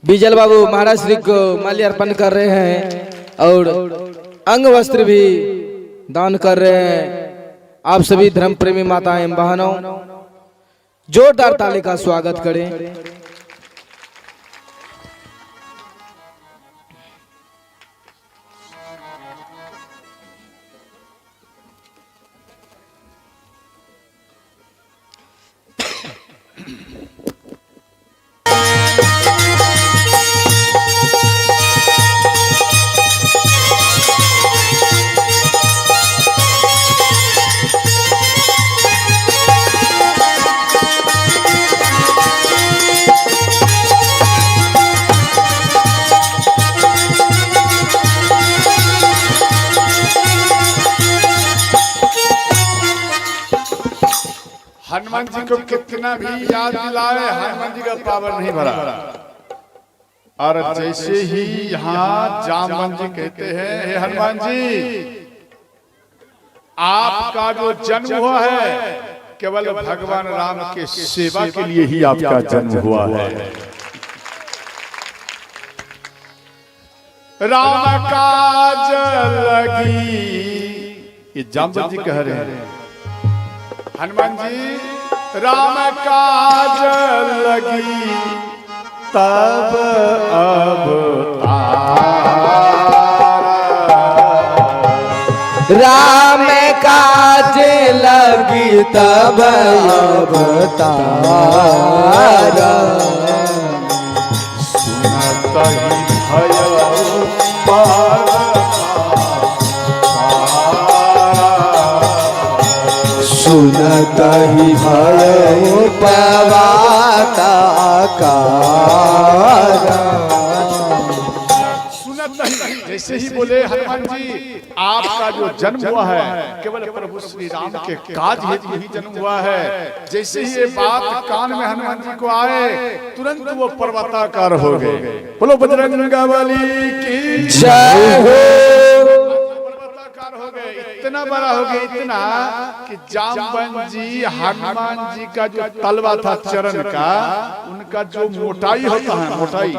बीजल बाबू महाराज श्री को माल्यार्पण कर रहे हैं और अंग वस्त्र भी दान कर रहे हैं। आप सभी धर्म प्रेमी माताएं बहनों जोरदार ताली का स्वागत करें। हनुमान जी को कितना भी याद दिलाए हनुमान जी का पावर नहीं भरा। और जैसे ही यहाँ जामवंत जी कहते हैं, हे हनुमान जी आपका जो जन्म हुआ है केवल भगवान राम के सेवा के लिए ही आपका जन्म हुआ है। राम काज लगी, ये जामवंत जी कह रहे हैं। हनुमान जी राम काज लगी तब अवतार, राम काज लगी तब अवतार, सुनत ही भयो पार सुनत ही भयो पवाता सुनत नहीं। जैसे ही बोले हनुमान जी आपका जो जन्म हुआ है केवल प्रभु श्री राम के काज हेतु ही जन्म हुआ है। जैसे ही ये बात कान में हनुमान जी को आए तुरंत वो पर्वताकार हो गए। बोलो बजरंगबली की जय हो। हो गए, इतना बड़ा हो गया, इतना कि जामवंत जी हनुमान जी का जो तलवा था चरण का, उनका जो मोटाई होता है, मोटाई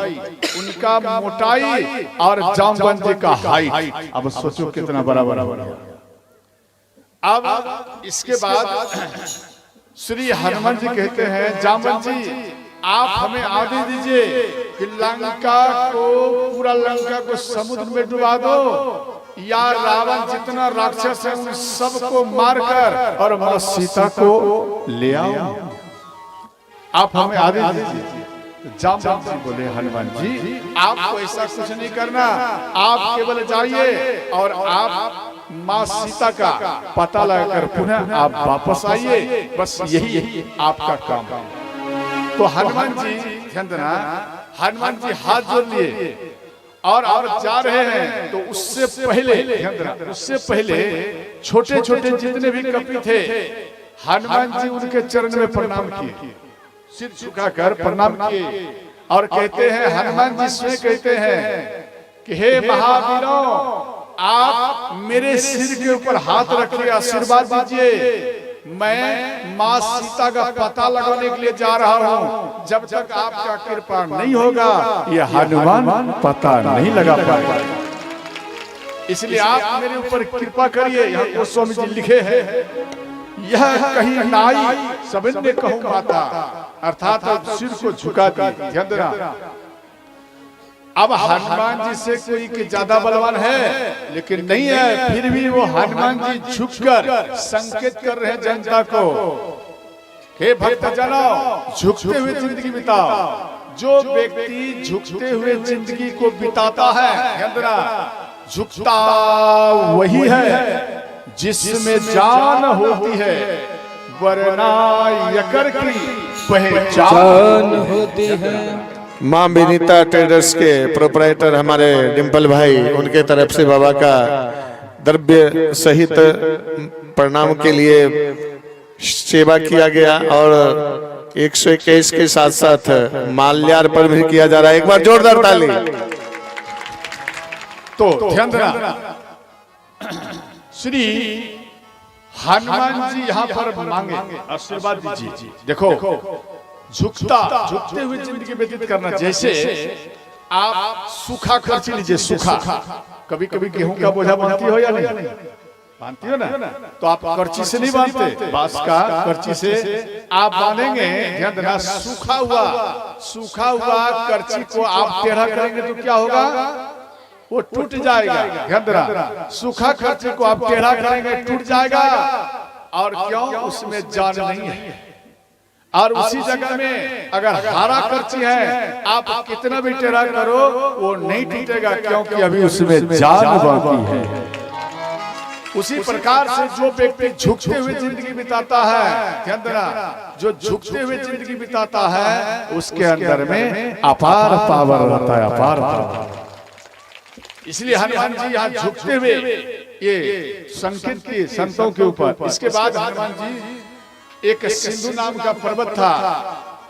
उनका मोटाई और जामवंत जी का हाइट, अब सोचो कितना बड़ा बड़ा बड़ा। अब इसके बाद श्री हनुमान जी कहते हैं, जामवंत जी आप हमें आदेश दीजिए कि लंका को, पूरा लंका को समुद्र में डुबा दो या रावण जितना राक्षस है उन सबको मारकर और हमारा सीता को ले आओ। आप हमें आदेश दीजिए। जामवंत जी बोले, हनुमान जी आपको ऐसा कुछ नहीं करना, आप केवल जाइए और आप माँ सीता का पता लगाकर पुनः आप वापस आइए, बस यही आपका काम है। तो हनुमान जी ध्यान देना, हनुमान जी हाथ जोड़ लिए और जा रहे हैं। तो उससे पहले छोटे छोटे जितने भी कपि थे हनुमान जी उनके चरण में प्रणाम किए, सिर झुकाकर प्रणाम किए और कहते हैं, हनुमान जी स्वयं कहते हैं कि हे महावीरों आप मेरे सिर के ऊपर हाथ रखिए, आशीर्वाद दीजिए। मैं माँ सीता का पता लगाने के लिए जा रहा हूँ, जब तक आपका कृपा नहीं होगा यह हनुमान पता नहीं लगा पाएगा, इसलिए आप मेरे ऊपर कृपा करिए। यहाँ गोस्वामी जी लिखे हैं, यह कहीं नाई सबने कहूँ माता, अर्थात सिर को झुका दी। ध्यान देना, अब हनुमान जी से कोई के ज्यादा बलवान है लेकिन नहीं है, फिर भी वो हनुमान जी झुककर संकेत कर रहे हैं जनता को, हे भक्त जनों झुकते हुए जिंदगी बिताओ। जो व्यक्ति झुकते हुए जिंदगी को बिताता है, झुकता वही है जिसमें जान होती है, वरना यकर की पहचान होती है। माँ विनीता ट्रेडर्स के प्रोपराइटर हमारे डिम्पल भाई, उनके तरफ से बाबा का द्रव्य सहित प्रणाम के लिए सेवा किया गया और 121 के साथ साथ माल्यार्पण भी किया जा रहा है। एक बार जोरदार ताली। तो ध्यान देना, श्री हनुमान जी यहाँ पर मांगे आशीर्वाद दीजिए। देखो झुकते हुए जिंदगी व्यतीत करना। जैसे आप सूखा खर्ची लीजिए, सूखा, कभी कभी गेहूं का बोझा बांधती हो या नहीं? बांधती हो ना? तो आप कर्ची से नहीं बांधते, बांस का कर्ची से आप बांधेंगे। ध्यान देना, सूखा हुआ कर्ची को आप टेढ़ा करेंगे तो क्या होगा? वो टूट जाएगा। ध्यान देना, सूखा कर्ची को आप टेढ़ा करेंगे टूट जाएगा। और क्यों? उसमें जान नहीं है। और उसी जगह में अगर हरा कर्ची है, आप कितना भी टेढ़ा करो वो नहीं टूटेगा, क्योंकि अभी उसमें जान बाकी है। उसी प्रकार से जो व्यक्ति झुकते हुए जिंदगी बिताता है, ध्यान देना, जो झुकते हुए जिंदगी बिताता है उसके अंदर में अपार पावर रहता है, अपार पावर। इसलिए हनुमान जी यहाँ झुकते हुए ये संकेत किए संतों के ऊपर। इसके बाद हनुमान जी एक सिंधु नाम का पर्वत था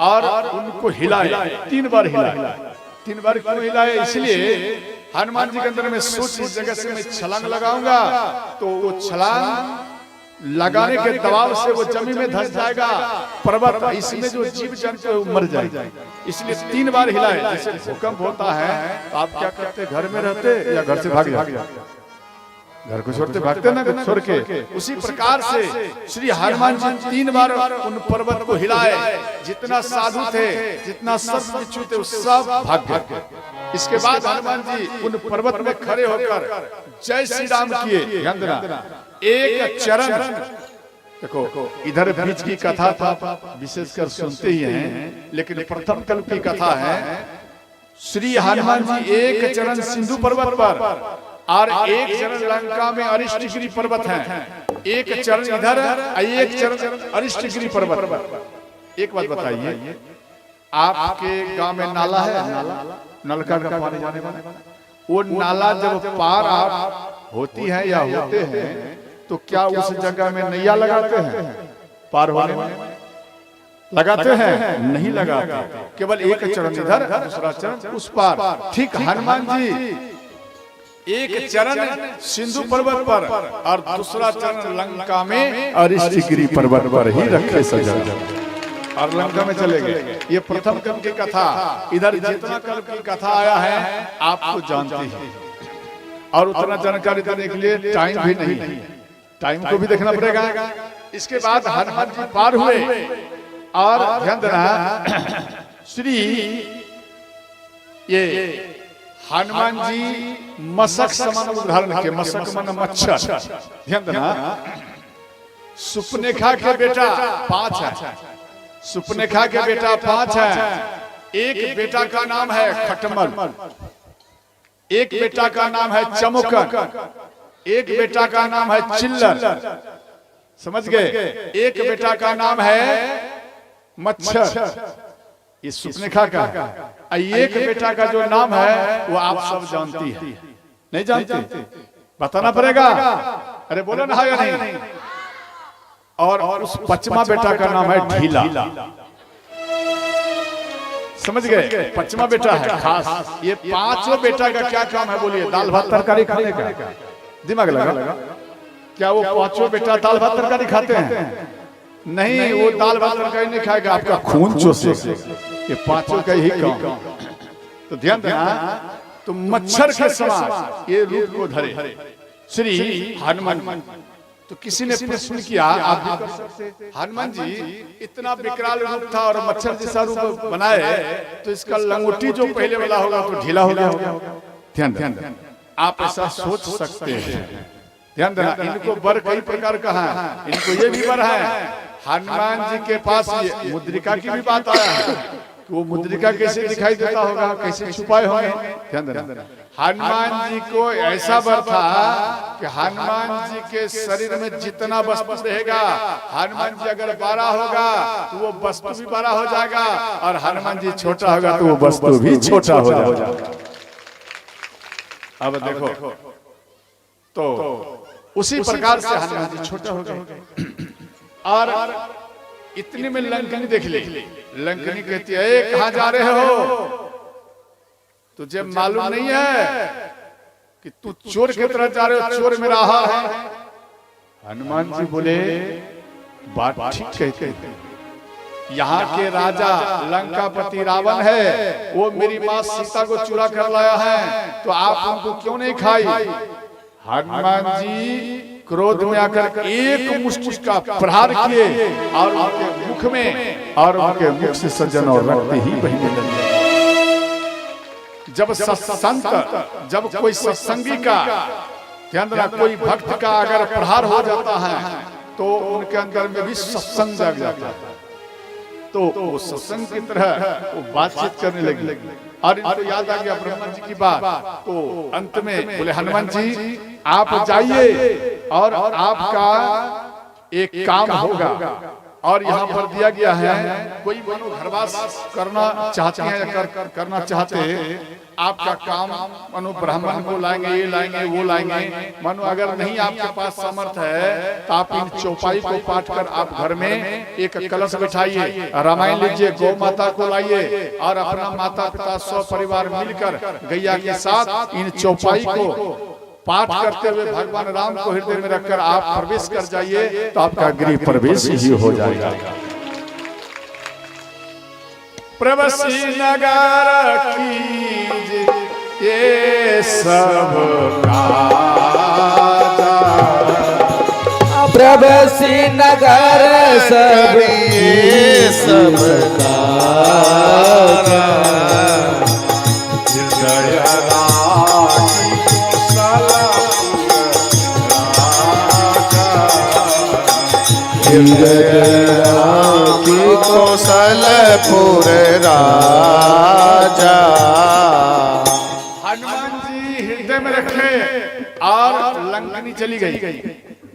और उनको हिलाए, 3 बार हिलाए। 3 बार क्यों हिलाए? इसलिए हनुमान जी के अंदर में सोच, इस जगह से मैं छलांग लगाऊंगा तो वो छलांग लगाने के दबाव से वो जमीन में धंस जाएगा, पर्वत, इसमें जो जीव जंतु मर जाएगा। इसलिए 3 बार हिलाए। जैसे भूकंप होता है तो आप क्या करते? घर में रहते या घर से भाग जाते? घर को छोड़ते भागते ना, छोड़ के। उसी प्रकार से श्री हनुमान जी 3 बार उन पर्वत को हिलाए। जितना साधु थे, जितना सर्प बिच्छू थे, सब भाग गए। इसके बाद हनुमान जी उन पर्वत में खड़े होकर जय श्री राम किए। ध्यान देना, एक चरण, देखो इधर बीच की कथा था, विशेषकर सुनते ही हैं, लेकिन प्रथम कल्प की कथा है। श्री हनुमान जी एक चरण सिंधु पर्वत पर और एक चरण लंका में अरिष्टगिरी पर्वत है। एक चरण इधर, एक चरण अरिष्टगिरी पर्वत पर। एक बात बताइए, आपके गांव में नाला है? नलका का पानी जाने वाला, वो नाला जब पार आप होती है या होते हैं तो क्या उस जगह में नैया लगाते हैं? पार होने में लगाते हैं? नहीं लगाते। केवल एक चरण इधर, दूसरा चरण उस पार। ठीक हनुमान जी एक चरण सिंधु पर्वत पर और दूसरा चरण लंका में अरिष्टगिरी पर्वत पर ही रखे सजा और लंका में चले गए। ये प्रथम कल्प की कथा। इधर जितना कल्प की कथा आया है आपको जानते हैं, और उतना जानकारी देने के लिए टाइम भी नहीं है, टाइम को भी देखना पड़ेगा। इसके बाद हनुमान जी पार हुए और ध्यान देना, श्री ये हनुमान जी मशक समान उदाहरण के, मशक मन मच्छर। ध्यान देना, सुपनेखा के बेटा 5 है, सुपनेखा के बेटा 5 है। एक बेटा का नाम है खटमल, एक बेटा का नाम है चमुकन, एक बेटा का नाम है चिल्लर, समझ गए? एक बेटा का नाम है मच्छर, ये सुपनेखा का। एक बेटा का जो नाम है वो आप सब जानती है, नहीं जानती? बताना पड़ेगा। अरे बोलो ना, या नहीं? और उस 5वां बेटा का नाम है ढीला, समझ गए? 5वां बेटा है खास। ये 5वां बेटा का क्या काम है बोलिए? दाल भात तरकारी खाने का। दिमाग लगा, क्या वो 5वां बेटा दाल भात तरकारी खाते हैं? नहीं, वो दाल भात तरकारी नहीं खाएगा, आपका खून चूसेगा। ये 5 का ही काम। तो ध्यान देना, तो मच्छर के समान ये रूप को धरे श्री हनुमान। तो किसी ने प्रश्न किया, आप भी कर सकते, हनुमान जी इतना विकराल रूप था और मच्छर जैसा रूप बनाए, तो इसका लंगोटी जो पहले वाला होगा तो ढीला हो गया। ध्यान देना, आप ऐसा सोच सकते हैं। ध्यान देना, इनको वर कई प्रकार का है, इनको ये भी वर है। हनुमान जी के पास ये मुद्रिका की भी बात आया है, वो मुद्रिका कैसे दिखाई देता होगा, कैसे छुपाए होंगे। ध्यान देना, हनुमान जी को ऐसा वर था कि हनुमान जी के शरीर में जितना वस्तु रहेगा, हनुमान जी अगर बड़ा होगा तो वो वस्तु भी बड़ा हो जाएगा, और हनुमान जी छोटा होगा तो वो वस्तु भी छोटा हो जाएगा। अब देखो, तो उसी प्रकार से हनुमान जी छोटा हो गए। और इतने में लंकनी देख ली। लंकनी कहती है, कहां जा रहे हो? तुझे मालूम नहीं है कि तू चोर की तरह जा रहे हो? चोर मेरा है। हनुमान जी बोले, बात ठीक कहते हैं, यहाँ के राजा लंकापति रावण है, वो मेरी माँ सीता को चुरा कर लाया है, तो आप उनको क्यों नहीं खाई? हनुमान जी क्रोध में आकर एक मुष्टि का प्रहार किए और उनके मुख में और उनके मुख से सज्जन और रक्त ही बहने लगे। जब संत, जब कोई सत्संगी का के अंदर कोई भक्त का अगर प्रहार हो जाता है तो उनके अंदर में भी सत्संग जाग जाता है, तो वो सत्संग की तरह वो बातचीत करने लगी। और इनको याद आ गया ब्रह्मा जी की बात, तो अंत में बोले हनुमान जी आप जाइए और आपका एक काम होगा। और यहाँ पर दिया गया है कोई मनु घरवास करना चाहते हैं या करना चाहते हैं, आपका काम मनु ब्राह्मण को लाएंगे, ये लाएंगे, वो लाएंगे। मनु अगर नहीं आपके पास सामर्थ है तो आप इन चौपाई को पाट कर आप घर में एक कलश बिठाइए, रामायण लीजिए, गौ माता को लाइए और अपना माता पिता सब परिवार मिलकर गैया के साथ इन चौपाई को पाठ करते हुए भगवान राम को हृदय में रखकर आप प्रवेश कर जाइए, तो आपका गृह प्रवेश ही हो जाएगा। प्रवेशी नगर की ये सब प्रवेशी नगर सब ये सब कौशलपुर राजा। हनुमान जी हृदय में रखे और लंकनी चली गई।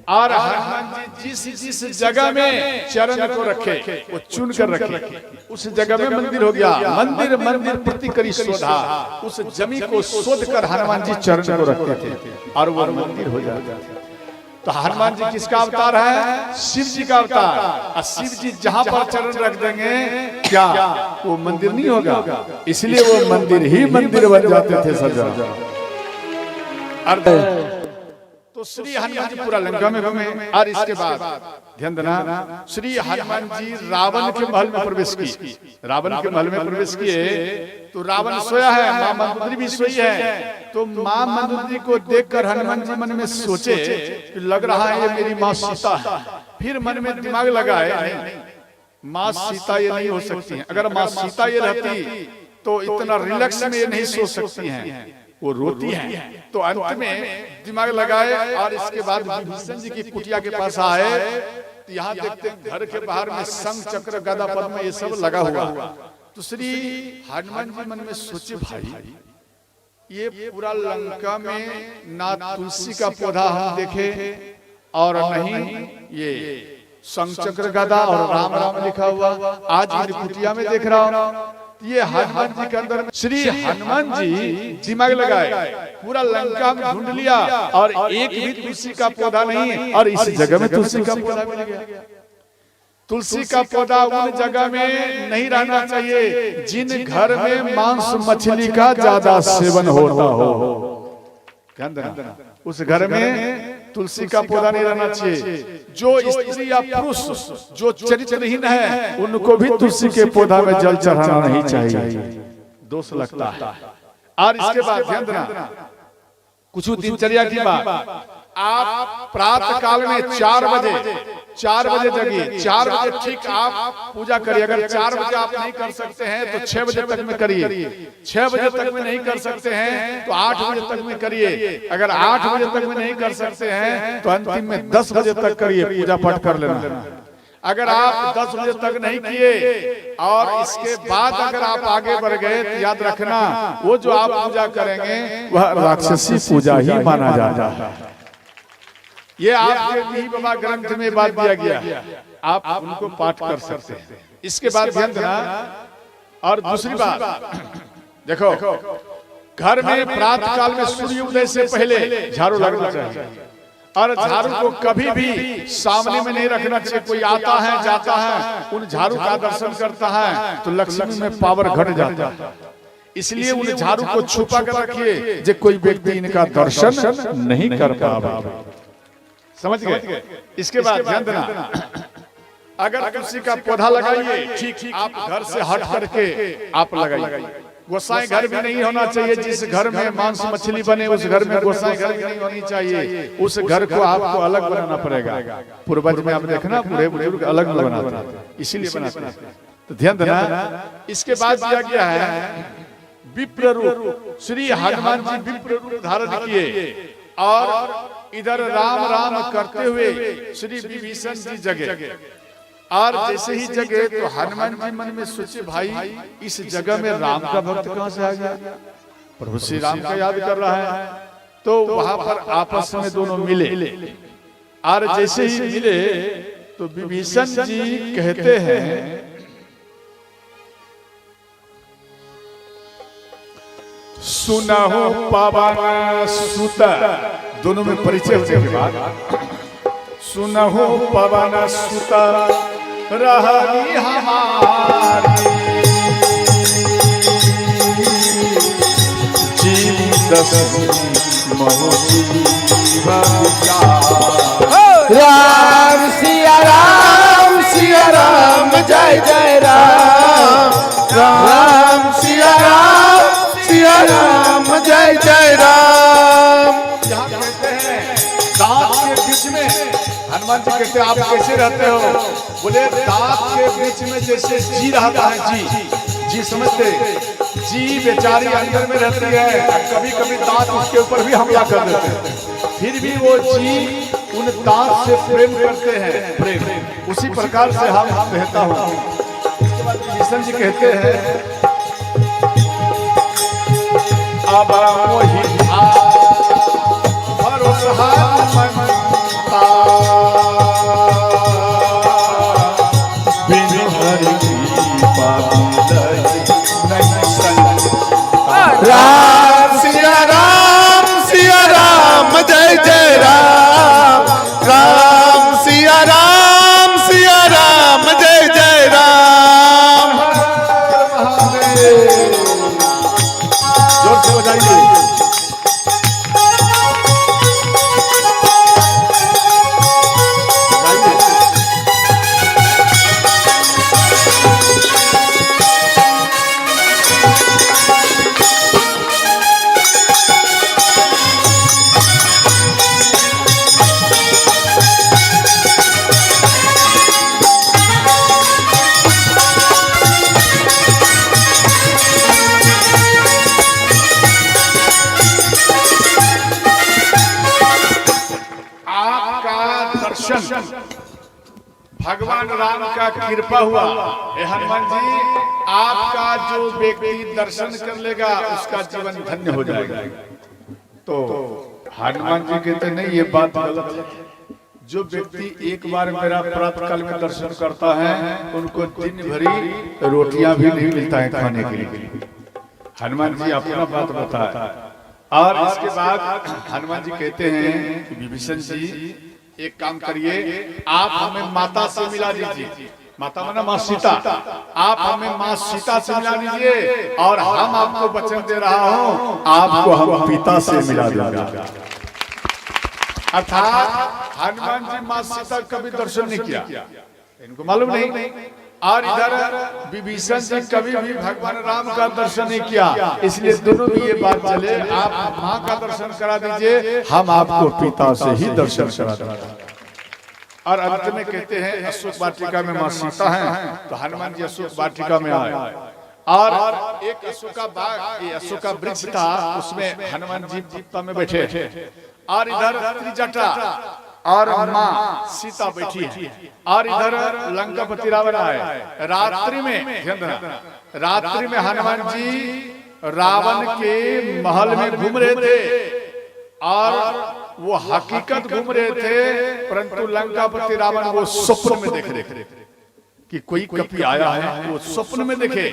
और हनुमान जी जिस जिस जगह में चरण को रखे वो चुन कर रखे, उस जगह में मंदिर हो गया। मंदिर मंदिर प्रति करी शोधा, उस जमी को शोध कर हनुमान जी चरण को रखते थे और वो मंदिर हो जाता। तो हनुमान जी किसका अवतार है? शिव जी का अवतार। और शिव जी जहां पर चरण रख देंगे क्या वो मंदिर नहीं होगा? इसलिए वो मंदिर ही मंदिर बन जाते थे सज्जन। तो श्री हनुमान जी पूरा लंका में घूमे। और इसके बाद ध्यान देना, श्री हनुमान जी रावण के महल में प्रवेश की। रावण के महल में प्रवेश किए तो रावण सोया है, माँ मंदोदरी भी सोई है। तो माँ मंदोदरी को देखकर हनुमान जी मन में सोचे कि लग रहा है ये मेरी माँ सीता है। फिर मन में दिमाग लगाए नहीं, माँ सीता ये नहीं हो सकती है। अगर माँ सीता ये रहती तो इतना रिलैक्स में ये नहीं सो सकती हैं, वो रोती हैं। तो अंत में दिमाग लगाए और इसके बाद विभीषण जी की कुटिया के पास आए तो यहाँ देखते घर के बाहर में शंख चक्र गदा पद्म ये सब लगा हुआ। तो श्री हनुमान जी मन में सोचे भाई ये पूरा लंका में ना तुलसी का पौधा हम देखे और नहीं ये शंख चक्र गदा और राम राम लिखा हुआ, आज मेरी कुटिया में देख रहा हूँ। ये हनुमान जी के अंदर श्री हनुमान जी दिमाग लगाए, पूरा लंका में ढूंढ लिया और एक भी तुलसी का पौधा नहीं। और इस जगह में तुलसी का पौधा मिल गया। तुलसी का पौधा उन जगह में नहीं रहना चाहिए जिन घर में मांस मछली का ज्यादा सेवन होता हो। ध्यान देना, उस घर में तुलसी का पौधा नहीं रहना चाहिए। जो स्त्री या पुरुष जो चरित्रहीन है उनको भी तुलसी के पौधा में जल चढ़ाना नहीं चाहिए, दोष लगता है। और इसके बाद ध्यान देना, कुछ दिनचर्या की बात। आप प्रातः काल में 4 बजे जगिए, 4 बजे ठीक आप पूजा करिए। अगर 4 बजे आप नहीं कर सकते हैं तो 6 बजे तक में करिए। 6 बजे तक में नहीं कर सकते हैं तो 8 बजे तक में करिए। अगर 8 बजे तक में नहीं कर सकते हैं तो अंतिम में 10 बजे तक करिए, पूजा पाठ कर लेना। अगर आप 10 बजे तक नहीं किए और इसके बाद अगर आप आगे बढ़ गए तो याद रखना वो जो आप पूजा करेंगे वह राक्षसी पूजा ही माना जाता है। ये आपके नहीं बाबा ग्रंथ में बात दिया गया, आप उनको पाठ कर सकते हैं। इसके बाद ध्यान देना। और दूसरी बात देखो, घर में प्रातः काल में सूर्योदय से पहले झाड़ू लगना चाहिए। और झाड़ू को कभी भी सामने में नहीं रखना चाहिए। कोई आता है जाता है उन झाड़ू का दर्शन करता है तो लक्ष्मी में पावर घट जाता है। इसलिए उन झाड़ू को छुपा कर रखिए जो कोई व्यक्ति इनका दर्शन नहीं कर पाएगा। समझ गए? इसके बाद ध्यान देना, अगर तुलसी का पौधा लगाइए, ठीक आप घर से हट करके आप लगाइए। गोसाई घर भी नहीं होना चाहिए। जिस घर में मांस मछली बने उस घर में गोसाई घर भी नहीं होनी चाहिए। उस घर को आपको अलग बनाना पड़ेगा। पूर्वज में आप देखना बूढ़े बुजुर्ग अलग बनाते हैं, इसीलिए बनाते हैं। तो ध्यान देना। इसके बाद दिया गया है विप्र रूप। श्री हनुमान जी विप्र रूप धारण किए और इधर राम राम करते हुए श्री विभीषण जी जगे। और जैसे ही जगे तो हनुमान जी मन में सोचे, भाई इस जगह में राम का भक्त कहां से आ गया? प्रभु श्री राम का याद कर रहा है। तो वहां पर आपस में दोनों मिले और जैसे ही मिले तो विभीषण जी कहते हैं, सुनहु पवन सुत। दोनों में परिचय होने के बाद सुनहु पवन सुत रही हमारी, जीव दशरथ मोह राम सिया राम जय जय राम, राम सिया राम जय जय राम। यहाँ कहते हैं दांत के बीच में, हनुमान जी कहते हैं आप कैसे रहते हो? बोले दांत के बीच में जैसे जी रहता है। जी समझते? जी बेचारी अंदर में रहती है, कभी कभी दांत उसके ऊपर भी हमला कर देते हैं, फिर भी वो जी उन दांत से प्रेम करते हैं। प्रेम उसी प्रकार से हम कहता हूँ। विभीषण जी कहते हैं, अब मोहि भरोसा मनता, बिनु हरि कृपा नहीं संता। राम सिया राम जय जय राम, राम सिया राम जय जय राम। जोर से बजाइए। भगवान राम का कृपा हुआ। हे हनुमान जी, आपका जो व्यक्ति दर्शन कर लेगा उसका जीवन धन्य हो जाएगा। तो हनुमान जी कहते नहीं, ये बात गलत है। जो व्यक्ति एक बार मेरा प्रातः काल में दर्शन करता है उनको दिन भरी रोटियां भी नहीं मिलता है खाने के लिए। हनुमान जी अपना बात बताया। और इसके बाद हनुमान जी कहते हैं, विभीषण जी एक काम करिए, आप हमें माता से मिला दीजिए। माता माना माँ सीता। आप हमें माँ सीता से मिला दीजिए और हम आपको वचन दे रहा हूँ, आपको हम पिता से मिला देंगे। अर्थात हनुमान जी माँ सीता कभी दर्शन नहीं किया, इनको मालूम नहीं। और इधर विभीषण जी कभी भी भगवान राम का दर्शन नहीं किया, इसलिए दोनों में ये बात चले, आप माँ का दर्शन करा दीजिए, हम आपको पिता से ही दर्शन करा देंगे। और अंत में कहते हैं अशोक वाटिका में माँ सीता हैं, तो हनुमान जी अशोक वाटिका में आए और एक अशोका बाग, ये अशोका वृक्ष था, उसमें हनुमान जी पत्ता में बैठे और इधर त्रिजटा और माँ सीता बैठी है और इधर लंकापति रावण है। रात्रि में हनुमान जी रावण के महल में घूम रहे थे और वो हकीकत घूम रहे थे, परंतु लंकापति रावण वो स्वप्न में देख रहे थे कि कोई कपि आया है। वो स्वप्न में देखे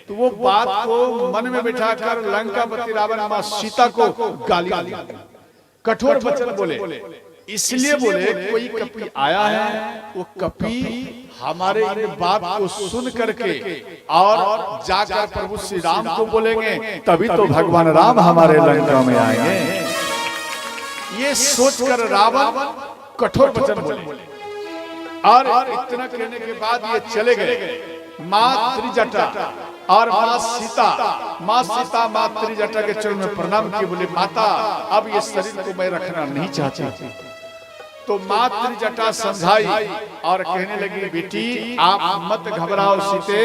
तो वो बात को मन में बिठाकर लंकापति रावण माँ सीता को गाली कठोर वचन बोले। इसलिए बोले कोई कपि आया है, वो कपि हमारे इन बात को सुन करके और जाकर प्रभु श्री राम को बोलेंगे, तभी तो भगवान राम हमारे लंका में आएंगे। ये सोचकर रावण कठोर वचन बोले और इतना कहने के बाद ये चले गए। माँ त्रिजटा और माँ सीता माँ त्रिजटा के चरण में प्रणाम किए, बोले माता अब ये शरीर को मैं रखना नहीं चाहती। तो माँ त्रिजटा समझाई और कहने लगी बेटी आप मत घबराओ सीते,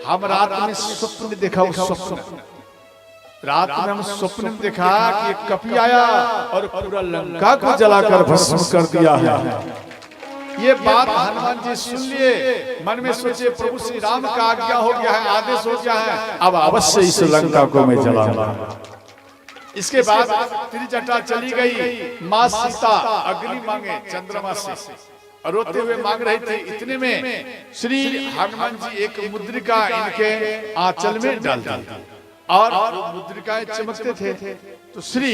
हम रात में स्वप्न देखा, रात में हम स्वप्न में देखा कि कपी आया और पूरा लंका को जलाकर भस्म कर दिया है। ये बात हनुमान जी सुन लिए, मन में सोचे प्रभु श्री राम का आज्ञा हो गया है, आदेश हो गया है, अब अवश्य इस लंका को मैं जलाऊंगा। इसके बाद त्रिजटा चली गई। माँ सीता अग्नि मांगे चंद्रमा से, रोते हुए मांग रही थी। इतने में श्री हनुमान जी एक मुद्रिका इनके आंचल में डाल दी और मुद्रिकाएं चमकते थे। तो श्री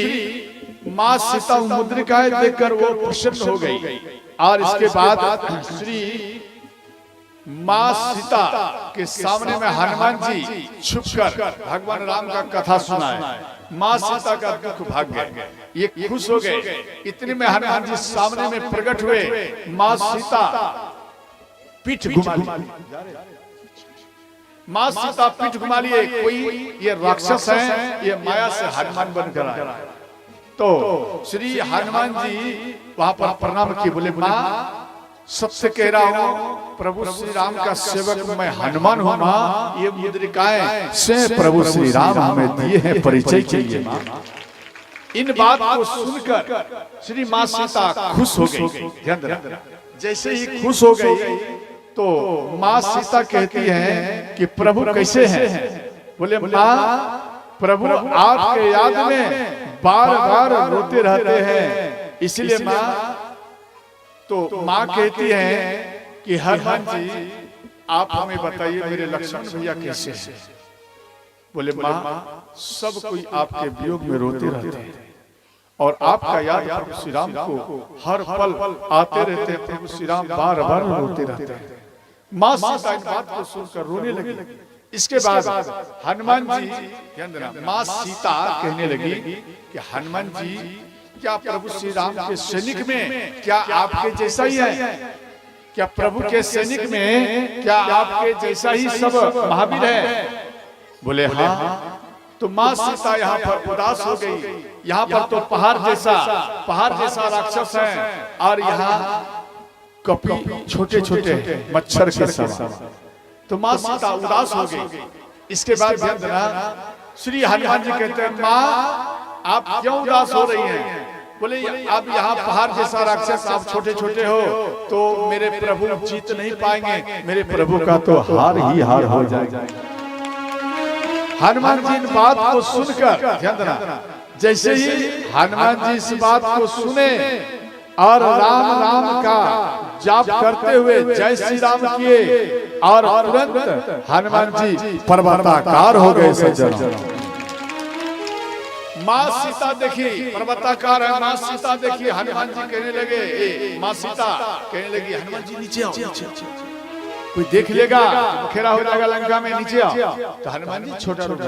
माँ सीता मुद्रिकाएं देखकर वो प्रसन्न हो गई। और इसके बाद श्री माँ सीता के सामने में हनुमान जी छुपकर भगवान राम का कथा सुनाए। माँ सीता का दुख भाग गया, ये खुश हो गए। इतने में हनुमान जी सामने में प्रकट हुए। माँ सीता पीठ घुमा ली, माँ सीता पीठ घुमा लिए। कोई ये राक्षस है, ये माया से हनुमान बनकर आया। तो श्री हनुमान जी वहां पर प्रणाम किए, बोले माँ सत्य कह रहा हूँ, प्रभु श्री राम का सेवक मैं हनुमान हूँ माँ। ये मुद्रिकाएं से प्रभु श्री राम हमें दिए हैं, परिचय चाहिए माँ। इन बात को सुनकर श्री माँ सीता खुश हो गई। जैसे ही खुश हो गई तो माँ सीता कहती है कि प्रभु कैसे हैं? बोले माँ प्रभु आपके याद में बार बार रोते रहते हैं, इसलिए माँ। तो माँ कहती है कि हनुमान जी आप हमें बताइए मेरे लक्ष्मण भैया कैसे हैं? बोले माँ सब कोई आपके वियोग में रोते रहते हैं और आपका याद प्रभु श्री राम को हर पल आते रहते हैं, प्रभु श्री राम बार बार रोते रहते हैं। माँ सीता इस बात को सुनकर रोने लगी। इसके बाद हनुमान जी माँ सीता कहने लगी कि हनुमान जी क्या प्रभु श्री राम के सैनिक में क्या आपके जैसा ही है? क्या प्रभु के सैनिक में क्या आपके जैसा ही सब महावीर है? बोले हाँ। तो माँ सीता यहाँ पर उदास हो गई। यहाँ पर तो पहाड़ जैसा राक्षस है और यहाँ कपी छोटे छोटे मच्छर के समान। तो माँ सीता उदास हो गई। इसके बाद ध्यान देना, श्री हनुमान जी कहते हैं माँ आप क्यों उदास हो रही हैं? बोले अब यहाँ पहाड़ जैसा राक्षस आप छोटे छोटे हो तो मेरे प्रभु जीत नहीं पाएंगे, मेरे प्रभु का तो हार ही हार हो जाएगा। हनुमान जी इन बात को सुनकर ध्यान देना, जैसे ही हनुमान जी इस बात को सुने और राम राम का जाप करते हुए जय श्री राम किए और तुरंत हनुमान जी पर्वताकार हो गए। सज्जनों माँ सीता देखी पर्वताकार है, माँ सीता देखी। हनुमान जी कहने लगे, माँ सीता कहने लगी हनुमान जी नीचे आओ, कोई देख लेगा खेरा हो जाएगा लंका में, नीचे आओ। तो हनुमान जी छोटा रूप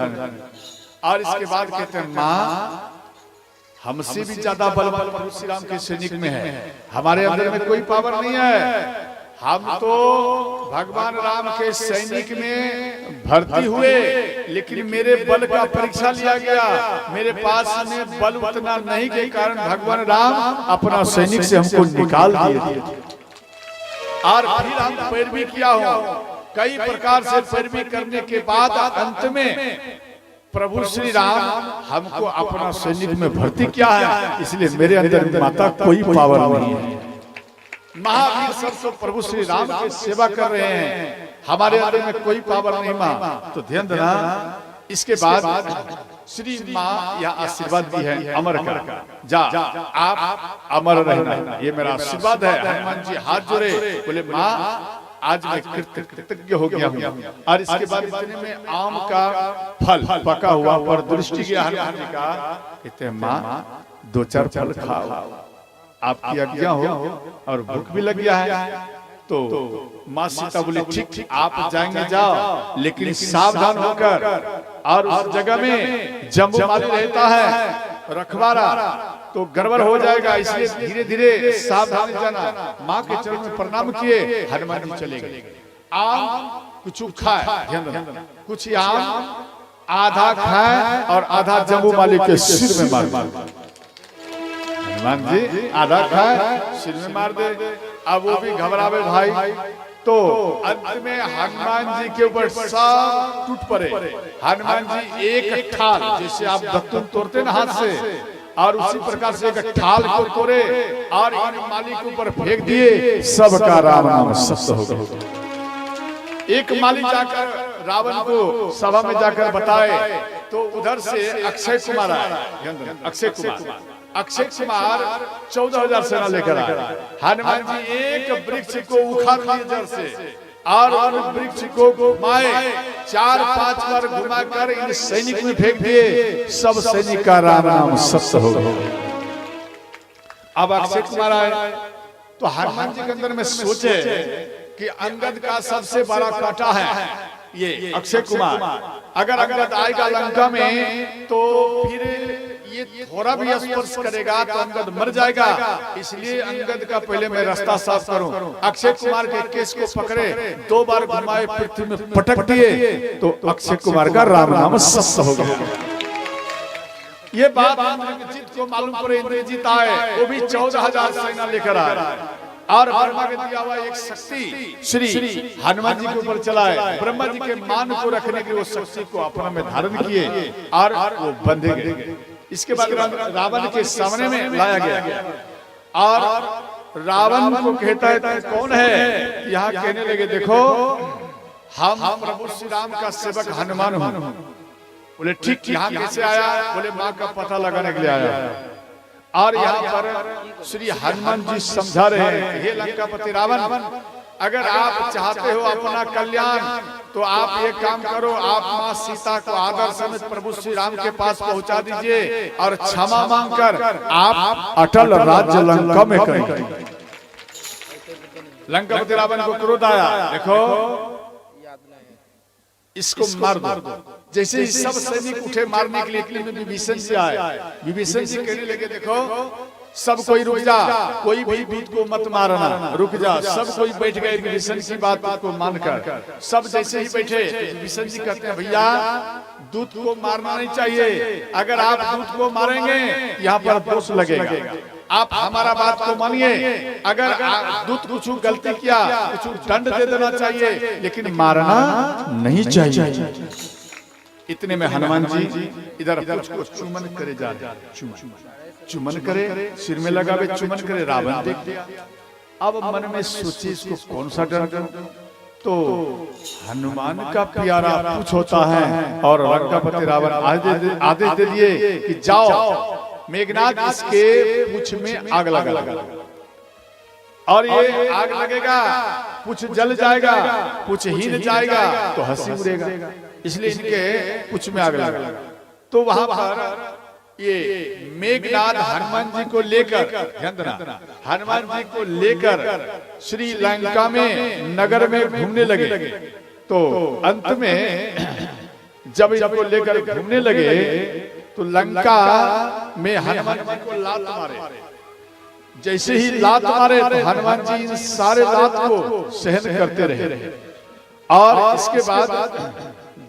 और इसके बाद कहते हैं माँ हमसे भी ज्यादा बल प्रभु श्री राम के सैनिक में है, हमारे अंदर में कोई पावर नहीं है। हम तो भगवान राम के सैनिक में भर्ती हुए, लेकिन मेरे बल का परीक्षा लिया गया। मेरे पास में बल उतना नहीं के कारण भगवान राम अपना सैनिक से हमको निकाल दिए और फिर हम पैरवी किया हो। कई प्रकार से पैरवी करने के बाद अंत में प्रभु श्री राम हमको अपना सैनिक में भर्ती किया है, इसलिए मेरे अंदर माता कोई पावर नहीं है। महावीर सब तो प्रभु श्री राम की सेवा कर रहे हैं, हमारे अंदर में कोई पावर नहीं माँ। तो ध्यान देना, इसके बाद श्री माँ यह आशीर्वाद दी है अमर का, जा आप अमर रहना, ये मेरा आशीर्वाद है। हनुमान जी हाथ जोड़े, बोले माँ आज मैं कृतज्ञ हो गया हूँ। और इसके बाद इतने में आम का फल पका हुआ पर दृष्टि गया हनुमान जी का, कहते हैं माँ 2-4 फल खाओ, आपकी आज्ञा हो और भूख भी लग गया है। तो माँ सीता बोली ठीक आप जाएंगे जाओ, लेकिन सावधान होकर, और उस जगह में जम्बूमाली रहता है रखवारा, तो गड़बड़ हो जाएगा, इसलिए धीरे धीरे सावधान जाना। माँ के चरण में प्रणाम किए, हनुमान जी चले गए। आम कुछ खाए, कुछ आम आधा खाए और आधा जम्बूमाली के सिर में मार। हनुमान जी आधा खाए सिर में मार दे। अब वो भी घबरावे भाई, तो अंत में हनुमान जी के ऊपर सब टूट पड़े। हनुमान जी एक ठाल, जैसे आप दत्तून तोड़ते ना हाथ से, और उसी प्रकार से एक ठाल को तोड़े और इन माली के ऊपर फेंक दिए। सबका राम नाम सत्य हो गया। एक माली जाकर रावण को सभा में जाकर बताए, तो उधर से अक्षय कुमार आए। अक्षय कुमार 14,000 सेना लेकर आए। हनुमान जी एक वृक्ष को उखाड़ दिए जड़ से, और उन वृक्ष को घुमाए, 4-5 बार घुमाकर इन सैनिक में फेंक दिए। सब सैनिक का राम नाम सत्य हो गया। अब अक्षय कुमार आए, तो हनुमान जी के अंदर में सोचे कि अंगद का सबसे बड़ा कांटा है ये अक्षय कुमार। अगर अंगद आएगा लंका में, तो फिर ये थोड़ा भी स्पर्श करेगा तो अंगद मर जाएगा। इसलिए अंगद का पहले मैं रास्ता साफ करूं। अक्षय कुमार के केस को पकड़े, 2 बार घुमाए, पृथ्वी में पटक दिए, तो अक्षय कुमार का राम नाम सत्य हो गया। ये बात इंद्रजीत को मालूम पड़े। इंद्रजीत आए, वो भी 14,000 सेना लेकर आए, और ब्रह्मा के दिया हुआ एक शक्ति श्री हनुमान जी के ऊपर चलाए। ब्रह्मा जी के मान को रखने के लिए वो शक्ति को अपना में धारण किए, और वो बंधे गए। इसके बाद रावण के सामने में लाया गया, और रावण को कहता है कौन है? यहाँ कहने लगे, देखो हम प्रभु श्री राम का सेवक हनुमान हूँ। बोले ठीक, यहाँ कैसे आया? बोले माँ का पता लगाने के लिए आया। और यहाँ पर श्री हनुमान जी समझा रहे हैं, हे लंकापति रावण, अगर आप चाहते हो अपना कल्याण, तो आप ये काम करो, आप माँ सीता को आदर समेत प्रभु श्री राम के पास पहुंचा दीजिए, और क्षमा मांगकर आप अटल राज्य लंका में करें। लंकापति रावण को क्रोध आया, देखो इसको मार दो। जैसे ही सब सैनिक उठे मारने के लिए, इतने में विभीषण जी आए। विभीषण जी कहने लगे, देखो सब कोई रुक जा, कोई भी दूत को मत मारना, रुक जा। सब कोई बैठ गए विभीषण की बात को मानकर। सब जैसे ही बैठे, विभीषण जी कहते हैं, भैया दूत को मारना नहीं चाहिए। अगर आप दूत को मारेंगे यहाँ पर दोष लगेगा। आप हमारा बात को मानिए। अगर दूत कुछ गलती किया, कुछ दंड दे देना चाहिए, लेकिन मारना नहीं चाहिए। इतने में हनुमान जी इधर को चुमन करे जा रहे, चुमन करे, सिर में लगावे, चुमन करे। रावण देख लिया। अब मन में सोचे इसको कौन सा डर करूं? तो हनुमान का प्यारा पूछ होता है, और लंकापति रावण आदेश दे दिए कि जाओ मेघनाथ इसके पूछ में आग लगा, और ये आग लगेगा, पूछ जल जाएगा, पूछ हिल जाएगा, तो हंसी उड़ेगा। इसलिए इनके पूछ में आग लगा। तो वहां पर ये मेघनाथ हनुमान जी को लेकर, हनुमान जी को लेकर श्री लंका में नगर में घूमने लगे। तो अंत में जब इनको लेकर घूमने लगे, तो लंका में हनुमान जी को लात मारे। जैसे ही लात मारे, तो हनुमान जी इन सारे लात को सहन करते रहे। और इसके बाद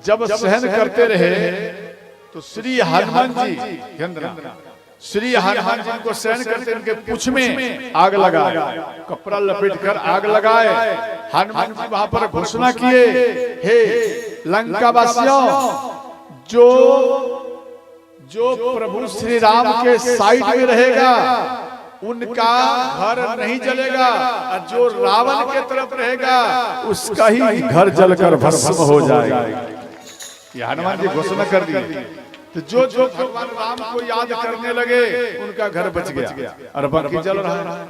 जब सहन करते रहे, तो श्री हनुमान जी को सहन करते, उनके पूछ में आग लगा, कपड़ा लपेटकर आग लगाए। हनुमान जी वहां पर घोषणा किए, हे लंका वासियों, जो प्रभु श्री राम के साइड में रहेगा उनका घर नहीं जलेगा, और जो रावण के तरफ रहेगा उसका ही घर जलकर भस्म हो जाएगा। ये हनुमान जी घोषणा कर दी। तो जो भगवान राम को याद करने लगे, उनका घर बच गया, और बाकी जल रहा है।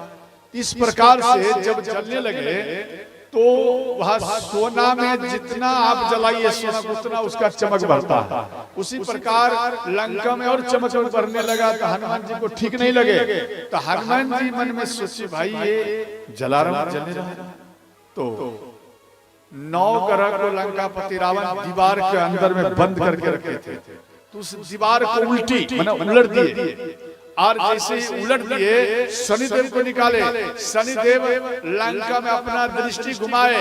इस प्रकार से जब जलने लगे, तो वह सोना में जितना आप जलाइए सोना, उतना उसका चमक बढ़ता है। उसी प्रकार लंका में और चमक बढ़ने लगा। तो हनुमान जी को ठीक नहीं लगे। तो हनुमान जी मन में सोचे, भाई ये जला रहा, जलने रहा, तो 9 ग्रह को लंकापति रावण दीवार के अंदर में बंद करके रखे थे। तो उस दीवार को उल्टी मतलब उलट दिए, और जैसे ही उलट दिए शनिदेव को निकाले। शनिदेव लंका में अपना दृष्टि घुमाए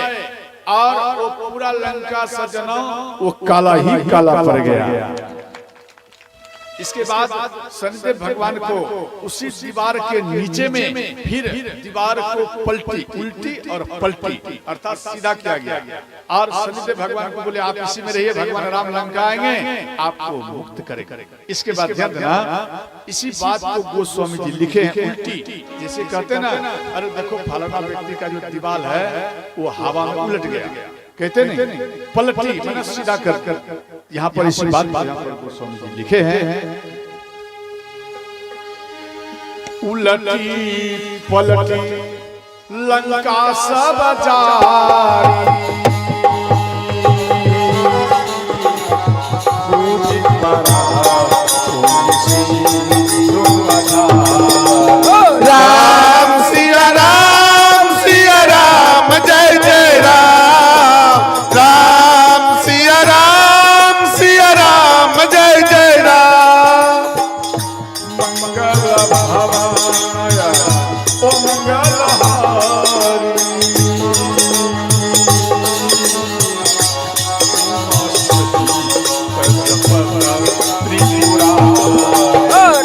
और वो पूरा लंका सज्जनों वो काला ही काला पड़ गया। इसके बाद शनिदेव भगवान को उसी दीवार के नीचे में फिर दीवार को पलटी, उल्टी और पलटी अर्थात सीधा किया गया। और शनिदेव भगवान को बोले आप इसी में रहिए, भगवान राम लंका आएंगे आपको मुक्त करेंगे। इसके बाद ध्यान देना, इसी बात को गोस्वामी जी लिखे हैं उल्टी, जैसे कहते हैं ना, अरे देखो फलाना व्यक्ति का जो दीवार है वो हवा में उलट गया, कहते नहीं पलटी मैंने सीधा कर। यहाँ पर इसी बात पर गोस्वामी जी लिखे हैं, उलटी पलटी लंका सब जारी, राम सिया राम सिया राम जय जय राम, राम सिया राम जय जय राम। मंगल भवाय ओ मंगलहारी,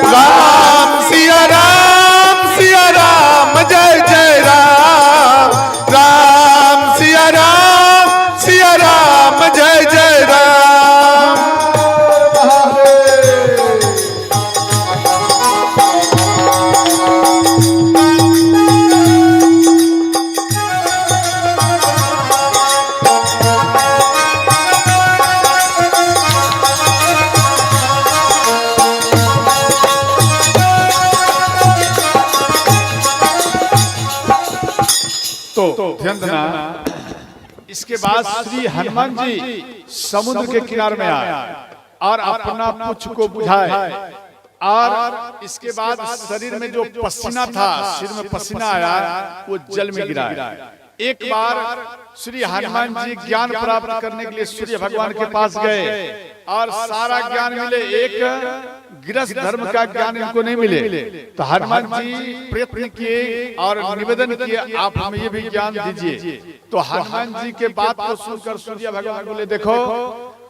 राम सिया राम जय जय राम, राम सिया राम जय जय राम। तो ध्यान देना, इसके बाद श्री हनुमान जी समुद्र के किनारे में आए और अपना पुच्छ को बुझाए, और इसके बाद शरीर में जो पसीना था, सिर में पसीना आया, वो जल में गिराया। एक बार श्री हनुमान जी ज्ञान प्राप्त करने के लिए सूर्य भगवान के पास गए और सारा ज्ञान मिले, एक गृहस्थ धर्म का ज्ञान इनको नहीं मिले। तो हनुमान जी प्रयत्न किए और निवेदन किए आप हमें ये भी ज्ञान दीजिए। तो हनुमान जी के बात को सुनकर सूर्य भगवान बोले देखो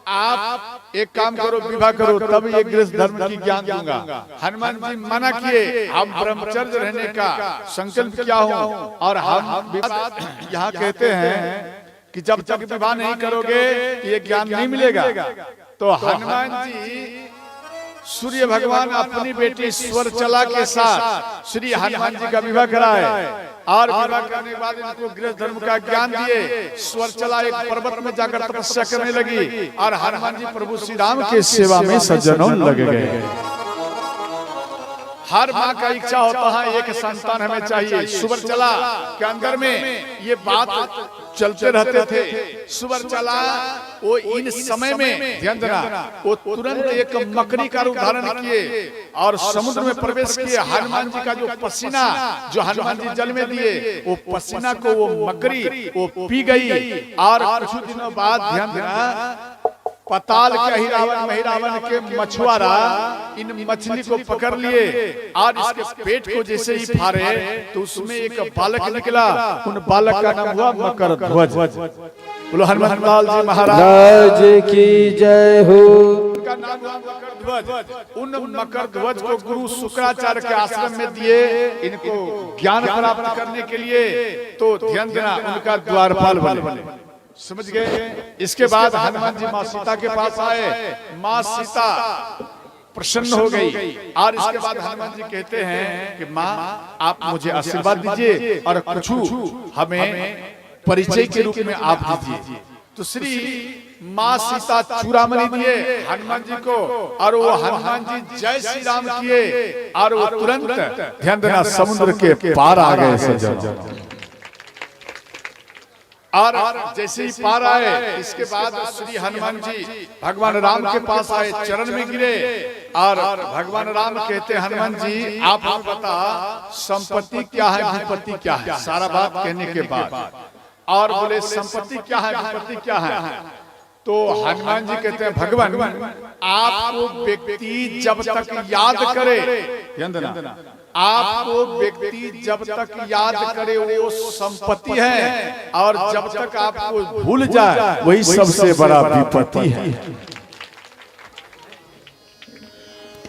आप एक काम करो, विवाह करो, तब ये गृहस्थ धर्म की ज्ञान दूंगा। हनुमान जी मना किए, हम ब्रह्मचर्य रहने का संकल्प किया हूँ, और हम यहाँ कहते हैं कि जब तक विवाह नहीं करोगे ये ज्ञान नहीं मिलेगा। तो हनुमान जी सूर्य भगवान अपनी बेटी स्वरचला के साथ श्री हनुमान जी का विवाह कराए, और विवाह करने के बाद इनको गृहस्थ धर्म का ज्ञान दिए। स्वरचला एक पर्वत में जाकर तपस्या करने लगी, और हनुमान जी प्रभु श्री राम के सेवा में सज्जनों लगे गए। हर माँ का इच्छा होता है एक संतान हमें चाहिए। सुवर्चला के अंदर में ये बात चलते रहते थे। सुवर्चला वो इन समय में ध्यान देना, वो तुरंत एक मकड़ी का उदाहरण किए और समुद्र में प्रवेश किए। हनुमान जी का जो पसीना जो हनुमान जी जल में दिए, वो पसीना को वो मकड़ी वो पी गई, और कुछ दिनों बाद ध्यान देना पताल के हिरावन महिरावन के मछुआरा इन मछली को पकड़ लिए, और इसके पेट को जैसे ही फाड़े तो उसमें एक बालक निकला। उन बालक का नाम हुआ मकर ध्वज। बोलो हनुमान लाल जी महाराज की जय हो। उनका नाम हुआ मकर ध्वज। उन मकर ध्वज को गुरु शुक्राचार्य के आश्रम में दिए इनको ज्ञान प्राप्त करने के लिए। तो ध्यान देना, उनका द्वारपाल बने। समझ गए। इसके बाद हनुमान जी माँ सीता के पास आए। माँ सीता प्रसन्न हो गई, और इसके बाद हनुमान जी कहते हैं कि माँ आप मुझे आशीर्वाद दीजिए और कुछ हमें परिचय के रूप में आप दीजिए। तो श्री माँ सीता चूड़ामणि दिए हनुमान जी को, और वो हनुमान जी जय श्री राम किए, और वो तुरंत ध्यान देना समुद्र के पार आ गए सज्जन। और जैसे ही पार आए, इसके बाद श्री हनुमान जी भगवान राम के पास आए, चरण में गिरे, और भगवान राम कहते हनुमान जी आप बता संपत्ति क्या है, विपत्ति क्या है। सारा बात कहने के बाद और बोले संपत्ति क्या है, विपत्ति क्या है। तो हनुमान जी कहते हैं भगवान आपको व्यक्ति जब तक याद करे, आपको व्यक्ति जब तक याद करे वो संपत्ति है, और जब तक आपको भूल जाए वही सबसे बड़ा विपत्ति है।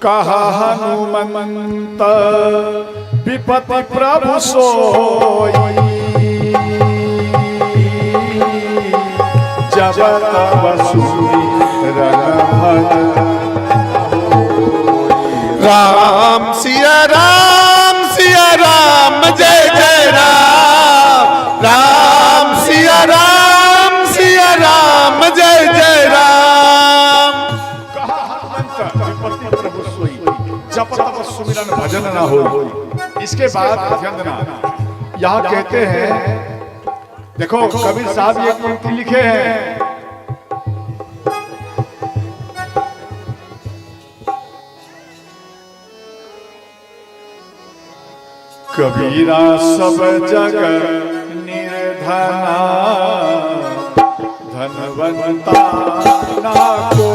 कहा हनुमंत विपत्ति प्रभु सोई, जब तब सुमिरन भजन। राम सिया राम जय जय राम, राम सिया राम जय जय राम। कहा हनुमंत विपत्ति प्रभु सोई, जब तब सुमिरन भजन न हो। इसके बाद ध्यान देना, यहाँ कहते हैं, देखो कबीर साहब ये पंक्ति लिखे हैं, कबीरा सब जग निर्धना, धनवंता ना को।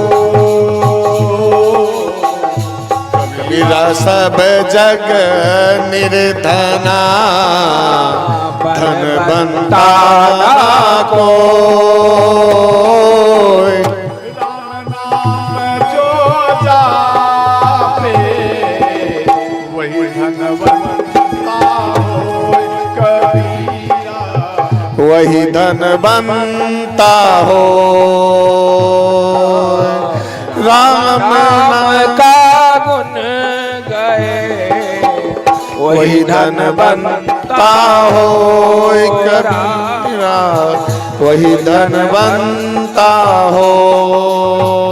कबीरा सब जग निर्धना, धनवंता ना कोई। राम नाम जो जापे वही धनवंता होय कबीरा, वही धनवंता हो। राम नाम का गुण गए वही धनवंता हो कबीरा, वही धनवंता हो।